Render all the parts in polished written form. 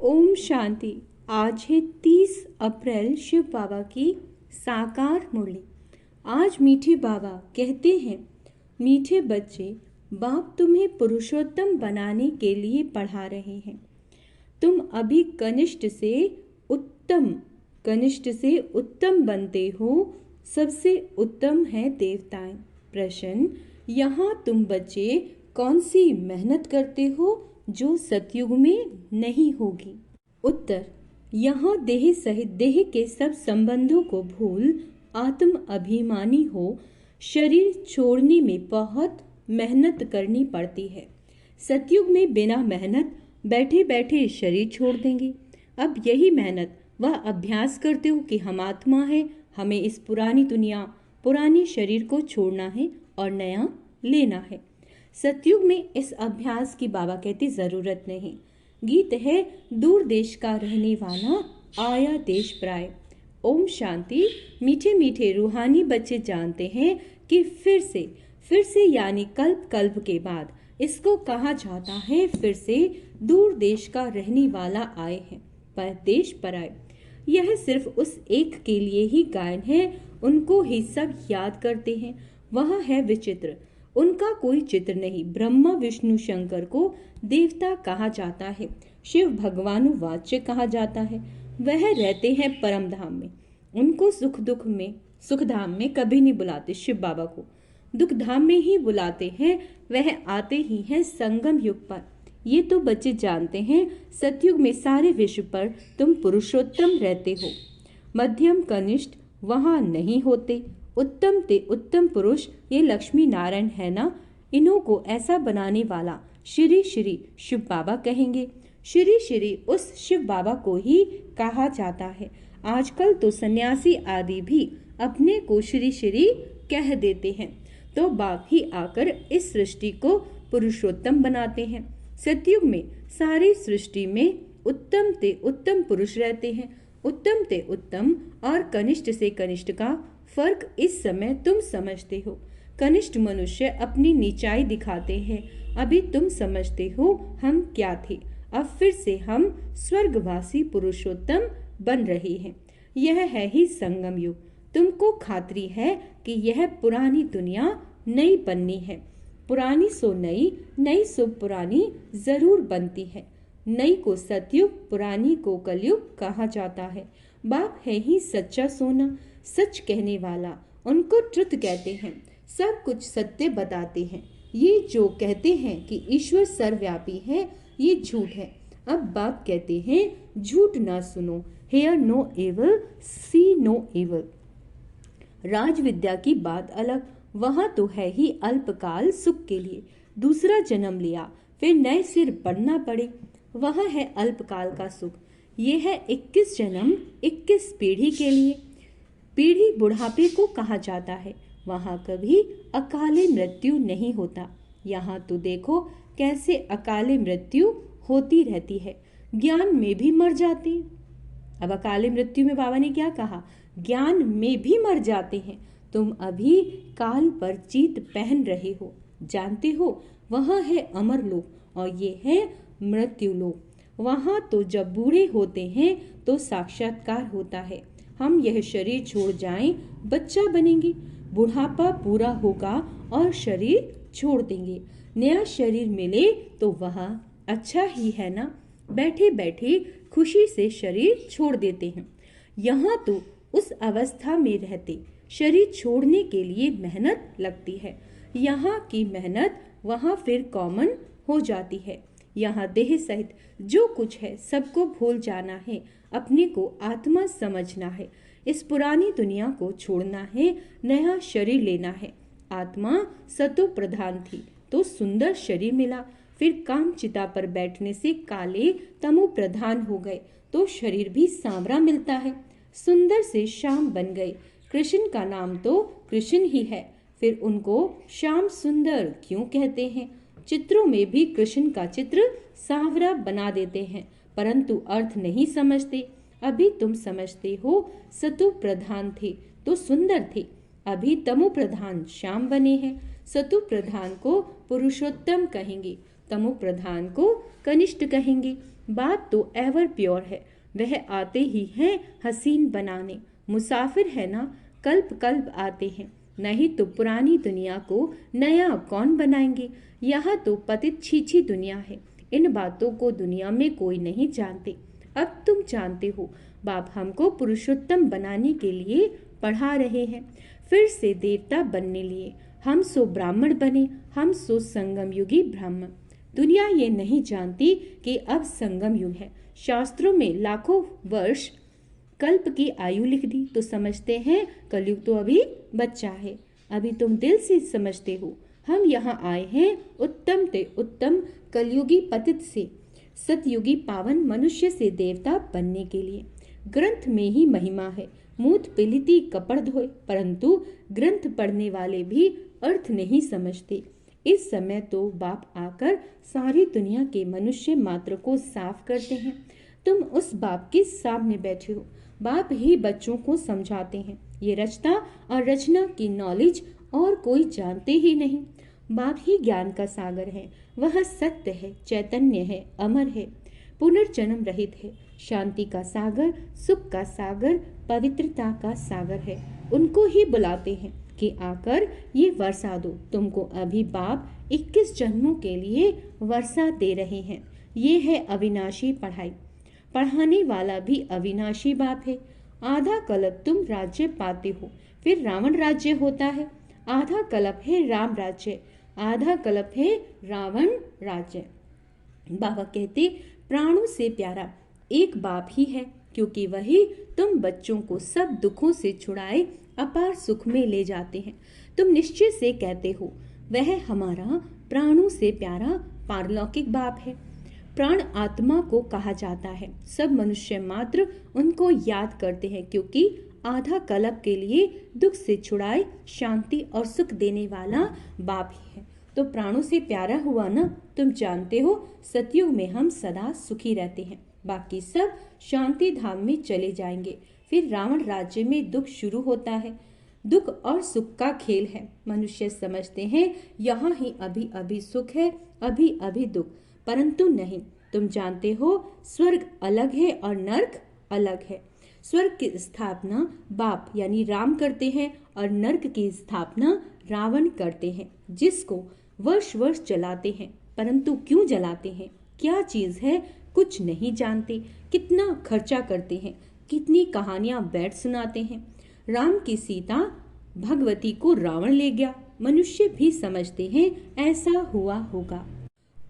ओम शांति। आज है 30 अप्रैल, शिव बाबा की साकार मुरली। आज मीठे बाबा कहते हैं, मीठे बच्चे, बाप तुम्हें पुरुषोत्तम बनाने के लिए पढ़ा रहे हैं। तुम अभी कनिष्ठ से उत्तम बनते हो। सबसे उत्तम है देवताएं। प्रश्न, यहाँ तुम बच्चे कौन सी मेहनत करते हो जो सतयुग में नहीं होगी? उत्तर, यहाँ देह सहित देह के सब संबंधों को भूल आत्म अभिमानी हो शरीर छोड़ने में बहुत मेहनत करनी पड़ती है। सतयुग में बिना मेहनत बैठे बैठे शरीर छोड़ देंगे। अब यही मेहनत वह अभ्यास करते हो कि हम आत्मा है, हमें इस पुरानी दुनिया पुराने शरीर को छोड़ना है और नया लेना है। सतयुग में इस अभ्यास की बाबा कहते जरूरत नहीं। गीत है, दूर देश का रहने वाला आया देश प्राय। ओम शांति। मीठे मीठे रूहानी बच्चे जानते हैं कि फिर से यानी कल्प कल्प के बाद इसको कहा जाता है, फिर से दूर देश का रहने वाला आए हैं, पर देश पर आए। यह सिर्फ उस एक के लिए ही गायन है, उनको ही सब याद करते हैं। वह है विचित्र, उनका कोई चित्र नहीं। ब्रह्मा विष्णु शंकर को देवता कहा जाता है, शिव भगवानुवाच्य कहा जाता है। वह रहते हैं परम धाम में, उनको सुख धाम में कभी नहीं बुलाते। शिव बाबा को दुख धाम में ही बुलाते हैं। वह आते ही हैं संगम युग पर। ये तो बच्चे जानते हैं, सतयुग में सारे विश्व पर तुम पुरुषोत्तम रहते हो। मध्यम कनिष्ठ वहाँ नहीं होते। उत्तम ते उत्तम पुरुष ये लक्ष्मी नारायण है ना, इन्हों को ऐसा बनाने वाला श्री श्री शिव बाबा कहेंगे। श्री श्री उस शिव बाबा को ही कहा जाता है। आजकल तो सन्यासी आदि भी अपने को श्री श्री कह देते हैं, तो बाप ही आकर इस सृष्टि को पुरुषोत्तम बनाते हैं। सतयुग में सारी सृष्टि में उत्तम ते उत्तम पुरुष रहते हैं। उत्तम ते उत्तम और कनिष्ठ से कनिष्ठ का फर्क इस समय तुम समझते हो। कनिष्ठ मनुष्य अपनी नीचाई दिखाते हैं। अभी तुम समझते हो हम क्या थे, अब फिर से हम स्वर्गवासी पुरुषोत्तम बन रहे हैं। यह है ही संगम युग। तुमको खातरी है कि यह पुरानी दुनिया नई बननी है। पुरानी सो नई, नई सो पुरानी जरूर बनती है। नई को सतयुग, पुरानी को कलयुग कहा जाता है। बाप है ही सच्चा सोना, सच कहने वाला, उनको ट्रुथ कहते हैं। सब कुछ सत्य बताते हैं। ये जो कहते हैं कि ईश्वर सर्वव्यापी है, ये झूठ है। अब बाप कहते हैं, झूठ ना सुनो। हेयर नो एविल, सी नो एविल। राज विद्या की बात अलग, वहां तो है ही अल्पकाल सुख के लिए। दूसरा जन्म लिया फिर नए सिर बढ़ना पड़े, वह है अल्पकाल का सुख। ये है 21 जन्म 21 पीढ़ी के लिए। पीढ़ी बुढ़ापे को कहा जाता है। वहाँ कभी अकाले मृत्यु नहीं होता। यहाँ तो देखो कैसे अकाले मृत्यु होती रहती है। ज्ञान में भी मर जाते हैं। अब अकाले मृत्यु में बाबा ने क्या कहा, ज्ञान में भी मर जाते हैं। तुम अभी काल पर जीत पहन रहे हो। जानते हो वहाँ है अमर लोक और ये है मृत्यु लोक। वहाँ तो जब बूढ़े होते हैं तो साक्षात्कार होता है। हम यह शरीर छोड़ जाएं, बच्चा बनेंगे, बुढ़ापा पूरा होगा और शरीर छोड़ देंगे। नया शरीर मिले तो वह अच्छा ही है ना। बैठे बैठे खुशी से शरीर छोड़ देते हैं। यहाँ तो उस अवस्था में रहते शरीर छोड़ने के लिए मेहनत लगती है। यहाँ की मेहनत वहाँ फिर कॉमन हो जाती है। यहाँ देह सहित जो कुछ है सबको भूल जाना है, अपने को आत्मा समझना है। इस पुरानी दुनिया को छोड़ना है, नया शरीर लेना है। आत्मा सतो प्रधान थी तो सुंदर शरीर मिला, फिर काम चिता पर बैठने से काले तमो प्रधान हो गए तो शरीर भी सांवरा मिलता है। सुंदर से श्याम बन गए। कृष्ण का नाम तो कृष्ण ही है, फिर उनको श्याम सुंदर क्यों कहते हैं? चित्रों में भी कृष्ण का चित्र सांवरा बना देते हैं, परंतु अर्थ नहीं समझते। अभी तुम समझते हो सतो प्रधान थे तो सुंदर थे, अभी तमो प्रधान श्याम बने हैं। सतो प्रधान को पुरुषोत्तम कहेंगे, तमो प्रधान को कनिष्ठ कहेंगे। बात तो एवर प्योर है, वह आते ही हैं हसीन बनाने। मुसाफिर है ना, कल्प कल्प आते हैं, नहीं तो पुरानी दुनिया को नया कौन बनाएंगे। यहाँ तो पतित छीछी दुनिया है, इन बातों को दुनिया में कोई नहीं जानते। अब तुम जानते हो, बाप हमको पुरुषोत्तम बनाने के लिए पढ़ा रहे हैं, फिर से देवता बनने लिए। हम सो ब्राह्मण बने, हम सो संगम युगी ब्राह्मण। दुनिया ये नहीं जानती कि अब संगम युग है। शास्त्रों में लाखों वर्ष कल्प की आयु लिख दी तो समझते हैं कलयुग तो अभी बच्चा है। अभी तुम दिल से समझते हो हम यहाँ आए हैं उत्तम ते उत्तम कलयुगी पतित से सतयुगी पावन मनुष्य से देवता बनने के लिए। ग्रंथ में ही महिमा है, मूत पिलिति कपड़ धोए, परंतु ग्रंथ पढ़ने वाले भी अर्थ नहीं समझते। इस समय तो बाप आकर सारी दुनिया के मनुष्य मात्र को साफ करते हैं। तुम उस बाप के सामने बैठे हो, बाप ही बच्चों को समझाते हैं। ये रचना और रचना की नॉलेज और कोई जानते ही नहीं। बाप ही ज्ञान का सागर है, वह सत्य है, चैतन्य है, अमर है, पुनर्जन्म रहित है, शांति का सागर, सुख का सागर, पवित्रता का सागर है। उनको ही बुलाते हैं कि आकर ये वर्षा दो। तुमको अभी बाप 21 जन्मों के लिए वर्षा दे रहे हैं। ये है अविनाशी पढ़ाई, पढ़ाने वाला भी अविनाशी बाप है। आधा कल्प तुम राज्य पाते हो, फिर रावण राज्य होता है। आधा कल्प है राम राज्य, आधा कल्प है रावण राज्य। बाबा कहते प्राणों से प्यारा एक बाप ही है, क्योंकि वही तुम बच्चों को सब दुखों से छुड़ाए अपार सुख में ले जाते हैं। तुम निश्चय से कहते हो वह हमारा प्राणों से प्यारा पारलौकिक बाप है। प्राण आत्मा को कहा जाता है। सब मनुष्य मात्र उनको याद करते हैं, क्योंकि आधा कल्प के लिए दुख से छुड़ाए शांति और सुख देने वाला बाप ही है। तो प्राणों से प्यारा हुआ ना। तुम जानते हो सतयुग में हम सदा सुखी रहते हैं, बाकी सब शांति धाम में चले जाएंगे। फिर रावण राज्य में दुख शुरू होता है। दुख और सुख का खेल है। मनुष्य समझते हैं यहाँ ही अभी अभी सुख है, अभी अभी दुख, परंतु नहीं। तुम जानते हो स्वर्ग अलग है और नर्क अलग है। स्वर्ग की स्थापना बाप यानी राम करते हैं और नर्क की स्थापना रावण करते हैं, जिसको वर्ष वर्ष जलाते हैं। परंतु क्यों जलाते हैं, क्या चीज है, कुछ नहीं जानते। कितना खर्चा करते हैं, कितनी कहानियां बैठ सुनाते हैं। राम की सीता भगवती को रावण ले गया। मनुष्य भी समझते हैं ऐसा हुआ होगा।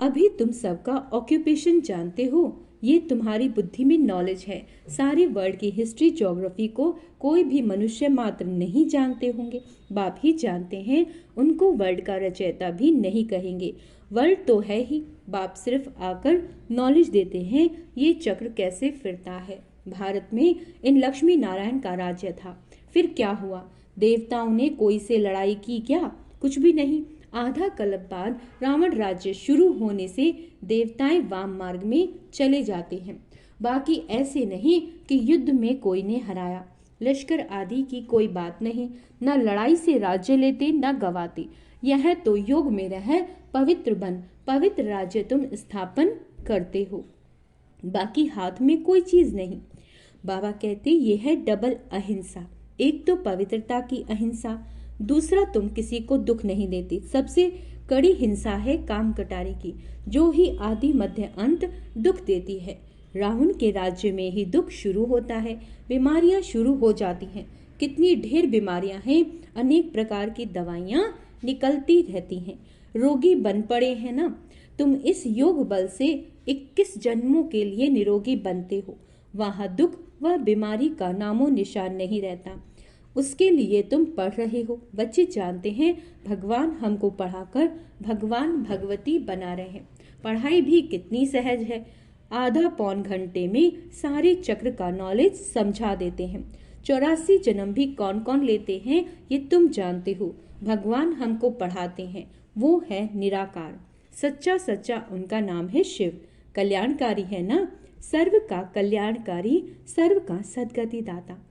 अभी तुम सबका ऑक्यूपेशन जानते हो, ये तुम्हारी बुद्धि में नॉलेज है। सारे वर्ल्ड की हिस्ट्री ज्योग्राफी को कोई भी मनुष्य मात्र नहीं जानते होंगे, बाप ही जानते हैं। उनको वर्ल्ड का रचयिता भी नहीं कहेंगे, वर्ल्ड तो है ही। बाप सिर्फ आकर नॉलेज देते हैं ये चक्र कैसे फिरता है। भारत में इन लक्ष्मी नारायण का राज्य था, फिर क्या हुआ? देवताओं ने कोई से लड़ाई की क्या? कुछ भी नहीं। आधा कल्प बाद रावण राज्य शुरू होने से देवताएं वाम मार्ग में चले जाते हैं। बाकी ऐसे नहीं कि युद्ध में कोई ने हराया, लश्कर आदि की कोई बात नहीं। न लड़ाई से राज्य लेते न गवाते। यह तो योग में रह पवित्र बन पवित्र राज्य तुम स्थापन करते हो, बाकी हाथ में कोई चीज नहीं। बाबा कहते ये है डबल अहिंसा। एक तो पवित्रता की अहिंसा, दूसरा तुम किसी को दुख नहीं देते। सबसे कड़ी हिंसा है काम कटारे की, जो ही आदि मध्य अंत दुख देती है। रावण के राज्य में ही दुख शुरू होता है, बीमारियां शुरू हो जाती हैं। कितनी ढेर बीमारियां हैं, अनेक प्रकार की दवाइयां निकलती रहती हैं। रोगी बन पड़े हैं ना। तुम इस योग बल से 21 जन्मों के लिए निरोगी बनते हो। वहां दुख व बीमारी का नामो निशान नहीं रहता। उसके लिए तुम पढ़ रहे हो। बच्चे जानते हैं भगवान हमको पढ़ाकर भगवान भगवती बना रहे हैं। पढ़ाई भी कितनी सहज है, आधा पौन घंटे में सारे चक्र का नॉलेज समझा देते हैं। 84 जन्म भी कौन कौन लेते हैं ये तुम जानते हो। भगवान हमको पढ़ाते हैं, वो है निराकार। सच्चा सच्चा उनका नाम है शिव। कल्याणकारी है ना, सर्व का कल्याणकारी, सर्व का सदगति दाता।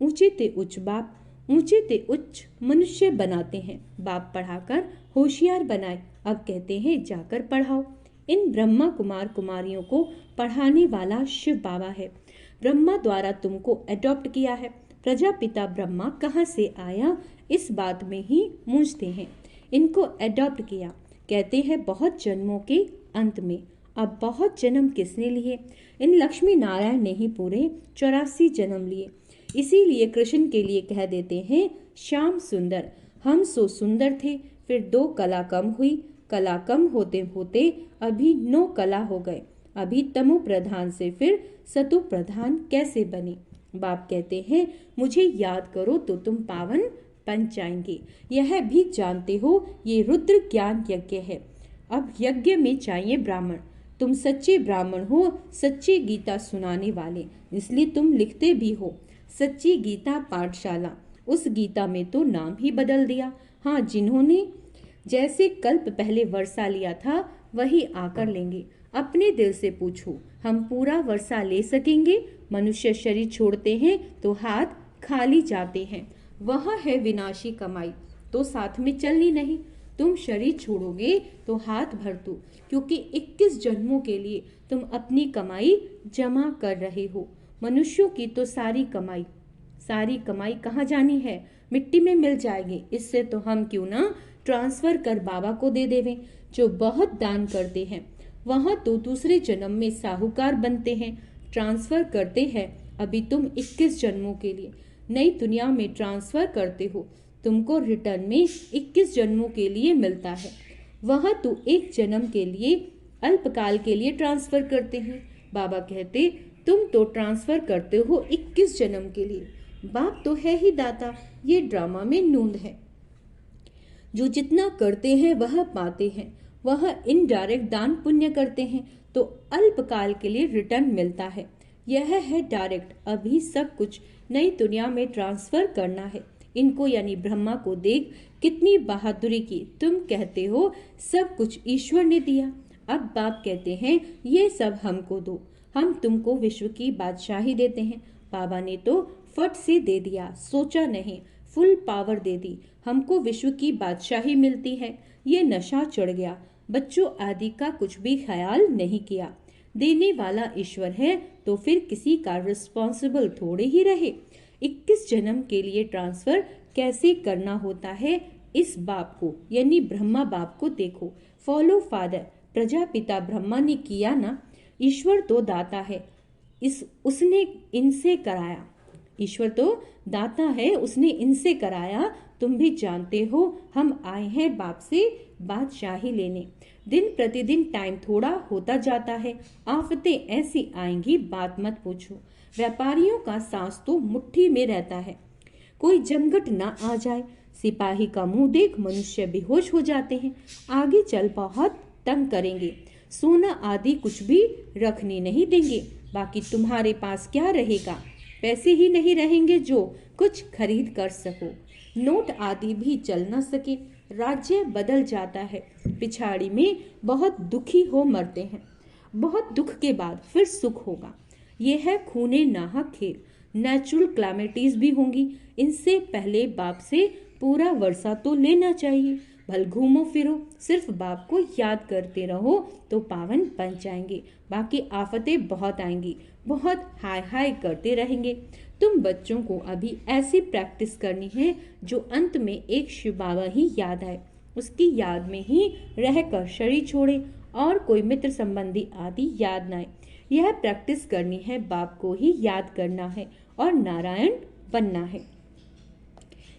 ऊंचे ते उच्च बाप, ऊंचे ते उच्च मनुष्य बनाते हैं। बाप पढ़ाकर होशियार बनाए, अब कहते हैं जाकर पढ़ाओ। इन ब्रह्मा कुमार कुमारियों को पढ़ाने वाला शिव बाबा है। ब्रह्मा द्वारा तुमको अडॉप्ट किया है। प्रजापिता ब्रह्मा कहाँ से आया, इस बात में ही मूंझते हैं। इनको अडॉप्ट किया, कहते हैं बहुत जन्मों के अंत में। अब बहुत जन्म किसने लिए? इन लक्ष्मी नारायण ने ही पूरे 84 जन्म लिए। इसीलिए कृष्ण के लिए कह देते हैं श्याम सुंदर। हम सो सुंदर थे, फिर 2 कला कम हुई, कला कम होते होते अभी 9 कला हो गए। अभी तमो प्रधान से फिर सतो प्रधान कैसे बने? बाप कहते हैं मुझे याद करो तो तुम पावन बन जाएंगे। यह भी जानते हो ये रुद्र ज्ञान यज्ञ है। अब यज्ञ में चाहिए ब्राह्मण। तुम सच्चे ब्राह्मण हो, सच्ची गीता सुनाने वाले, इसलिए तुम लिखते भी हो सच्ची गीता पाठशाला। उस गीता में तो नाम ही बदल दिया। हाँ, जिन्होंने जैसे कल्प पहले वर्षा लिया था वही आकर लेंगे। अपने दिल से पूछो, हम पूरा वर्षा ले सकेंगे? मनुष्य शरीर छोड़ते हैं तो हाथ खाली जाते हैं। वह है विनाशी कमाई, तो साथ में चलनी नहीं। तुम शरीर छोड़ोगे तो हाथ भर दो, क्योंकि 21 जन्मों के लिए तुम अपनी कमाई जमा कर रहे हो। मनुष्यों की तो सारी कमाई कहाँ जानी है? मिट्टी में मिल जाएगी। इससे तो हम क्यों ना ट्रांसफर कर बाबा को दे देवें, जो बहुत दान करते हैं। वहां तो दूसरे जन्म में साहूकार बनते हैं, ट्रांसफर करते हैं। अभी तुम 21 जन्मों के लिए नई दुनिया में ट्रांसफर करते हो। तुमको रिटर्न में 21 जन्मों के लिए मिलता है। वह तो 1 जन्म के लिए अल्पकाल के लिए ट्रांसफर करते हैं। बाबा कहते तुम तो ट्रांसफर करते हो 21 जन्म के लिए। बाप तो है ही दाता। ये ड्रामा में नूंद है। जो जितना करते हैं वह पाते हैं। वह इनडायरेक्ट दान पुण्य करते हैं तो अल्पकाल के लिए रिटर्न मिलता है। यह है डायरेक्ट। अभी सब कुछ नई दुनिया में ट्रांसफर करना है। इनको यानी ब्रह्मा को देख कितनी बहादुरी की। तुम कहते हो सब कुछ ईश्वर ने दिया। अब बाप कहते हैं ये सब हमको दो, हम तुमको विश्व की बादशाही देते हैं। बाबा ने तो फट से दे दिया, सोचा नहीं, फुल पावर दे दी। हमको विश्व की बादशाही मिलती है। ये नशा चढ़ गया। बच्चों आदि का कुछ भी ख्याल नहीं किया। देने वाला ईश्वर है तो फिर किसी का रिस्पॉन्सिबल थोड़े ही रहे। 21 जन्म के लिए ट्रांसफर कैसे करना होता है, इस बाप को यानी ब्रह्मा बाप को देखो। Follow father. प्रजापिता ब्रह्मा ने किया ना। ईश्वर तो दाता है, उसने इनसे कराया। ईश्वर तो दाता है, उसने इनसे कराया। तुम भी जानते हो हम आए हैं बाप से बादशाही लेने। दिन प्रतिदिन टाइम थोड़ा होता जाता है। आफतें ऐसी आएंगी बात मत पूछो। व्यापारियों का सांस तो मुट्ठी में रहता है, कोई जमघट ना आ जाए। सिपाही का मुंह देख मनुष्य बेहोश हो जाते हैं। आगे चल बहुत तंग करेंगे। सोना आदि कुछ भी रखने नहीं देंगे। बाकी तुम्हारे पास क्या रहेगा? पैसे ही नहीं रहेंगे जो कुछ खरीद कर सको। नोट आदि भी चल न सके। राज्य बदल जाता है। पिछाड़ी में बहुत दुखी हो मरते हैं। बहुत दुख के बाद फिर सुख होगा। यह है खूने नाहक खेल। नेचुरल क्लैमिटीज भी होंगी। इनसे पहले बाप से पूरा वर्षा तो लेना चाहिए। भल घूमो फिरो, सिर्फ बाप को याद करते रहो तो पावन बन जाएंगे। बाकी आफतें बहुत आएंगी, बहुत हाय हाय करते रहेंगे। तुम बच्चों को अभी ऐसी प्रैक्टिस करनी है जो अंत में एक शिव बाबा ही याद आए। उसकी याद में ही रहकर शरीर छोड़े और कोई मित्र संबंधी आदि याद न आए। यह प्रैक्टिस करनी है, बाप को ही याद करना है और नारायण बनना है।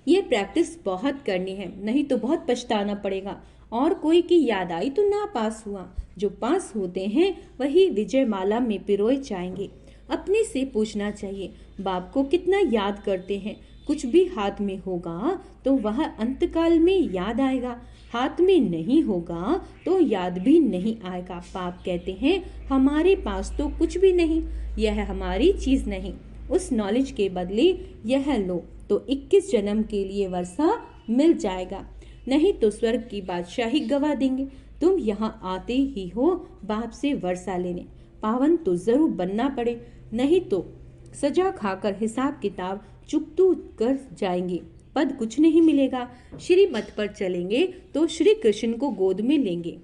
ये प्रैक्टिस बहुत करनी है, नहीं तो बहुत पछताना पड़ेगा। और कोई की याद आई तो ना पास हुआ। जो पास होते हैं वही विजय माला में पिरोए जाएंगे। अपने से पूछना चाहिए बाप को कितना याद करते हैं। कुछ भी हाथ में होगा तो वह अंतकाल में याद आएगा, हाथ में नहीं होगा तो याद भी नहीं आएगा। बाप कहते हैं हमारे पास तो कुछ भी नहीं, यह हमारी चीज नहीं। उस नॉलेज के बदले यह लो तो 21 जन्म के लिए वर्षा मिल जाएगा, नहीं तो स्वर्ग की बादशाही गवा देंगे। तुम यहाँ आते ही हो बाप से वर्षा लेने। पावन तो जरूर बनना पड़े, नहीं तो सजा खाकर हिसाब किताब चुकतू कर जाएंगे। पद कुछ नहीं मिलेगा। श्रीमत पर चलेंगे तो श्री कृष्ण को गोद में लेंगे।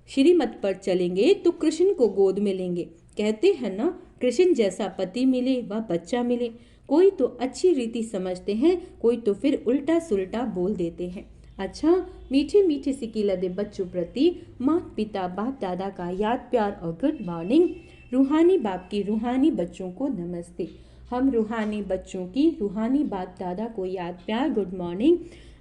श्रीमत पर चलेंगे तो कृष्ण को गोद में लेंगे। कहते हैं ना, कृष्ण जैसा पति मिले व बच्चा मिले। कोई तो अच्छी रीति समझते हैं, कोई तो फिर उल्टा सुल्टा बोल देते हैं। अच्छा, मीठे मीठे सिक्के लदे बच्चों प्रति माता पिता बाप दादा का याद प्यार और गुड मॉर्निंग। रूहानी बाप की रूहानी बच्चों को नमस्ते। हम रूहानी बच्चों की रूहानी बाप दादा को याद प्यार गुड मॉर्निंग।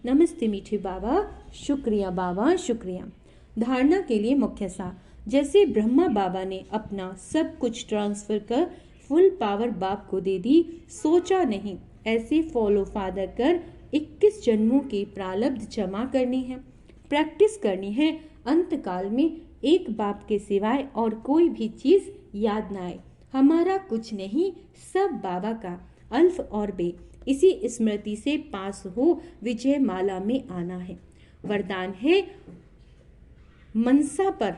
नमस्ते मीठे बाबा, शुक्रिया बाबा, शुक्रिया। धारणा के लिए मुख्य सार, जैसे ब्रह्मा बाबा ने अपना सब कुछ ट्रांसफर कर फुल पावर बाप को दे दी, सोचा नहीं, ऐसे फॉलो फादर कर 21 जन्मों की प्रारब्ध जमा करनी है, प्रैक्टिस करनी है। अंत काल में एक बाप के सिवाय और कोई भी चीज याद ना आए। हमारा कुछ नहीं, सब बाबा का, अल्फ और बे। इसी स्मृति से पास हो विजय माला में आना है। वरदान है मनसा पर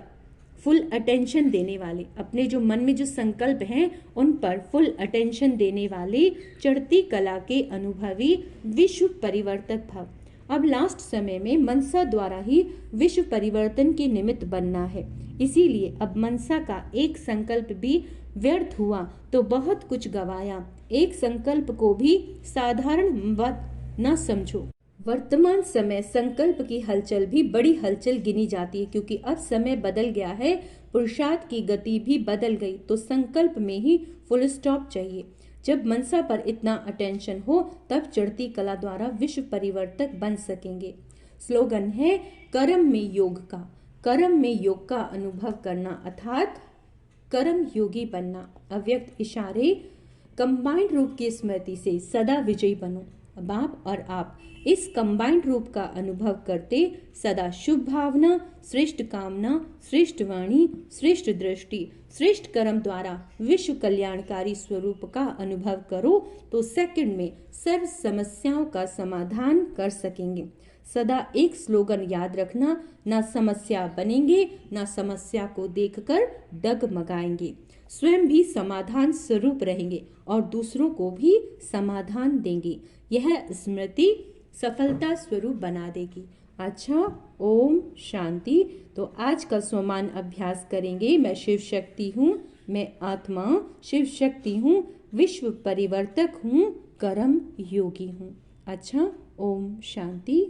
फुल अटेंशन देने वाले, अपने जो मन में जो संकल्प हैं उन पर फुल अटेंशन देने वाले, चढ़ती कला के अनुभवी, विश्व परिवर्तक भव। अब लास्ट समय में मनसा द्वारा ही विश्व परिवर्तन के निमित्त बनना है। इसीलिए अब मनसा का एक संकल्प भी व्यर्थ हुआ तो बहुत कुछ गवाया। एक संकल्प को भी साधारण बात न समझो। वर्तमान समय संकल्प की हलचल भी बड़ी हलचल गिनी जाती है, क्योंकि अब समय बदल गया है, पुरुषार्थ की गति भी बदल गई, तो संकल्प में ही फुल स्टॉप चाहिए। जब मनसा पर इतना अटेंशन हो तब चढ़ती कला द्वारा विश्व परिवर्तक बन सकेंगे। स्लोगन है कर्म में योग का, कर्म में योग का अनुभव करना अर्थात कर्म योगी बनना। अव्यक्त इशारे, कंबाइंड रूप की स्मृति से सदा विजयी बनो। बाप और आप इस कंबाइंड रूप का अनुभव करते सदा शुभ भावना, श्रेष्ठ कामना, श्रेष्ठ वाणी, श्रेष्ठ दृष्टि, श्रेष्ठ कर्म द्वारा विश्व कल्याणकारी स्वरूप का अनुभव करो तो सेकंड में सर्व समस्याओं का समाधान कर सकेंगे। सदा एक स्लोगन याद रखना, ना समस्या बनेंगे, ना समस्या को देखकर डगमगाएंगे। स्वयं भी समाधान स्वरूप रहेंगे और दूसरों को भी समाधान देंगे। यह स्मृति सफलता स्वरूप बना देगी। अच्छा, ओम शांति। तो आज का स्वमान अभ्यास करेंगे। मैं शिव शक्ति हूँ, मैं आत्मा शिव शक्ति हूँ, विश्व परिवर्तक हूँ, कर्म योगी हूँ। अच्छा, ओम शांति।